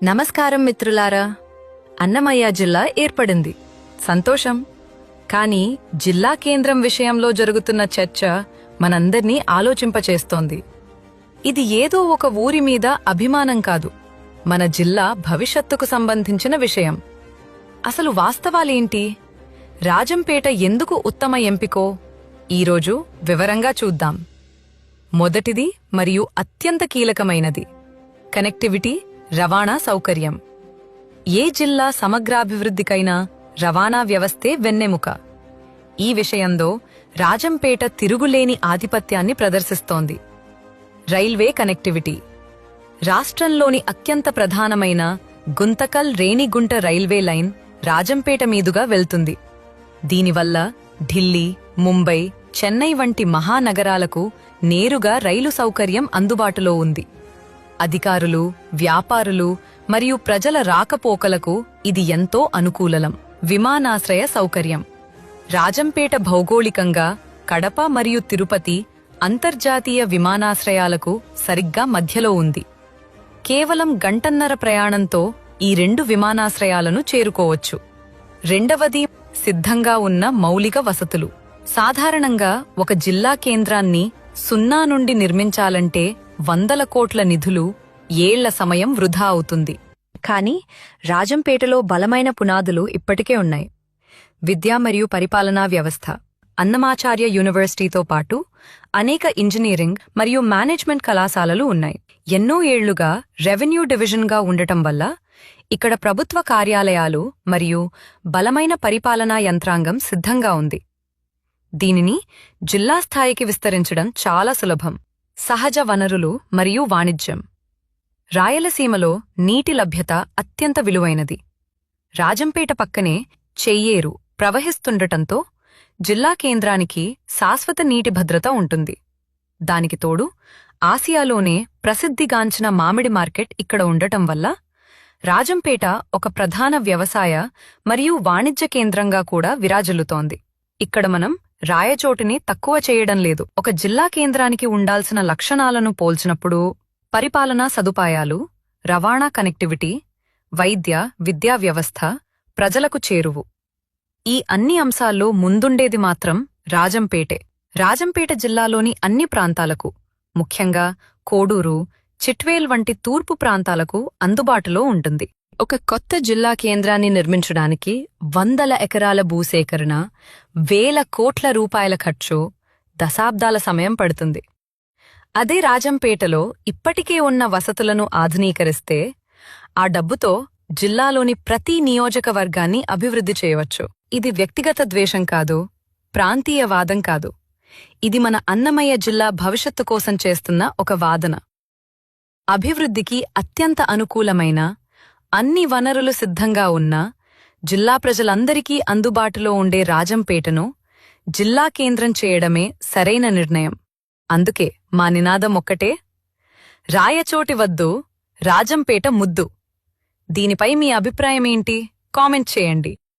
నమస్కారం మిత్రులారా. అన్నమయ్య జిల్లా ఏర్పడింది, సంతోషం. కానీ జిల్లా కేంద్రం విషయంలో జరుగుతున్న చర్చ మనందర్నీ ఆలోచింపచేస్తోంది. ఇది ఏదో ఒక ఊరి మీద అభిమానం కాదు, మన జిల్లా భవిష్యత్తుకు సంబంధించిన విషయం. అసలు వాస్తవాలేంటి, రాజంపేట ఎందుకు ఉత్తమ ఎంపికో ఈరోజు వివరంగా చూద్దాం. మొదటిది మరియు అత్యంత కీలకమైనది కనెక్టివిటీ, రవాణా సౌకర్యం. ఏ జిల్లా సమగ్రాభివృద్ధికైనా రవాణా వ్యవస్థే వెన్నెముక. ఈ విషయంలో రాజంపేట తిరుగులేని ఆధిపత్యాన్ని ప్రదర్శిస్తోంది. Railway connectivity. రాష్ట్రంలోని అత్యంత ప్రధానమైన గుంతకల్ రేణిగుంట రైల్వే లైన్ రాజంపేట మీదుగా వెళ్తుంది. దీనివల్ల ఢిల్లీ, ముంబై, చెన్నై వంటి మహానగరాలకు నేరుగా రైలు సౌకర్యం అందుబాటులో ఉంది. అధికారులు, వ్యాపారులు మరియు ప్రజల రాకపోకలకు ఇది ఎంతో అనుకూలం. విమానాశ్రయ సౌకర్యం. రాజంపేట భౌగోళికంగా కడప మరియు తిరుపతి అంతర్జాతీయ విమానాశ్రయాలకు సరిగ్గా మధ్యలో ఉంది. కేవలం గంటన్నర ప్రయాణంతో ఈ రెండు విమానాశ్రయాలను చేరుకోవచ్చు. రెండవది సిద్ధంగా ఉన్న మౌలిక వసతులు. సాధారణంగా ఒక జిల్లా కేంద్రాన్ని సున్నా నుండి నిర్మించాలంటే వందల కోట్ల నిధులు, ఏళ్ల సమయం వృధా అవుతుంది. కానీ రాజంపేటలో బలమైన పునాదులు ఇప్పటికే ఉన్నాయి. విద్యా మరియు పరిపాలనా వ్యవస్థ. అన్నమాచార్య యూనివర్సిటీతో పాటు అనేక ఇంజనీరింగ్ మరియు మేనేజ్మెంట్ కళాశాలలు ఉన్నాయి. ఎన్నో ఏళ్లుగా రెవెన్యూ డివిజన్గా ఉండటం వల్ల ఇక్కడ ప్రభుత్వ కార్యాలయాలు మరియు బలమైన పరిపాలనా యంత్రాంగం సిద్ధంగా ఉంది. దీనిని జిల్లా స్థాయికి విస్తరించడం చాలా సులభం. సహజ వనరులు మరియు వాణిజ్యం. రాయలసీమలో నీటి లభ్యత అత్యంత విలువైనది. రాజంపేట పక్కనే చెయ్యేరు ప్రవహిస్తుండటంతో జిల్లా కేంద్రానికి శాశ్వత నీటి భద్రత ఉంటుంది. దానికి తోడు ఆసియాలోనే ప్రసిద్ధిగాంచిన మామిడి మార్కెట్ ఇక్కడ ఉండటం వల్ల రాజంపేట ఒక ప్రధాన వ్యవసాయ మరియు వాణిజ్య కేంద్రంగా కూడా విరాజిల్లుతోంది. ఇక్కడ మనం రాయచోటిని తక్కువ చేయడం లేదు. ఒక జిల్లా కేంద్రానికి ఉండాల్సిన లక్షణాలను పోల్చినప్పుడు పరిపాలనా సదుపాయాలు, రవాణా కనెక్టివిటీ, వైద్య, విద్యా వ్యవస్థ, ప్రజలకు చేరువు, ఈ అన్ని అంశాల్లో ముందుండేది మాత్రం రాజంపేటే. రాజంపేట జిల్లాలోని అన్ని ప్రాంతాలకు, ముఖ్యంగా కోడూరు, చిట్వేల్ వంటి తూర్పు ప్రాంతాలకు అందుబాటులో ఉంటుంది. ఒక కొత్త జిల్లా కేంద్రాన్ని నిర్మించడానికి వందల ఎకరాల భూసేకరణ, వేల కోట్ల రూపాయల ఖర్చు, దశాబ్దాల సమయం పడుతుంది. అదే రాజంపేటలో ఇప్పటికే ఉన్న వసతులను ఆధునీకరిస్తే ఆ డబ్బుతో జిల్లాలోని ప్రతి నియోజకవర్గాన్ని అభివృద్ధి చేయవచ్చు. ఇది వ్యక్తిగత ద్వేషం కాదు, ప్రాంతీయవాదం కాదు. ఇది మన అన్నమయ్య జిల్లా భవిష్యత్తు కోసం చేస్తున్న ఒక వాదన. అభివృద్ధికి అత్యంత అనుకూలమైన, అన్ని వనరులు సిద్ధంగా ఉన్న, జిల్లా ప్రజలందరికీ అందుబాటులో ఉండే రాజంపేటను జిల్లా కేంద్రం చేయడమే సరైన నిర్ణయం. అందుకే మా నినాదం ఒక్కటే, రాయచోటి వద్దు, రాజంపేట ముద్దు. దీనిపై మీ అభిప్రాయమేంటి? కామెంట్ చేయండి.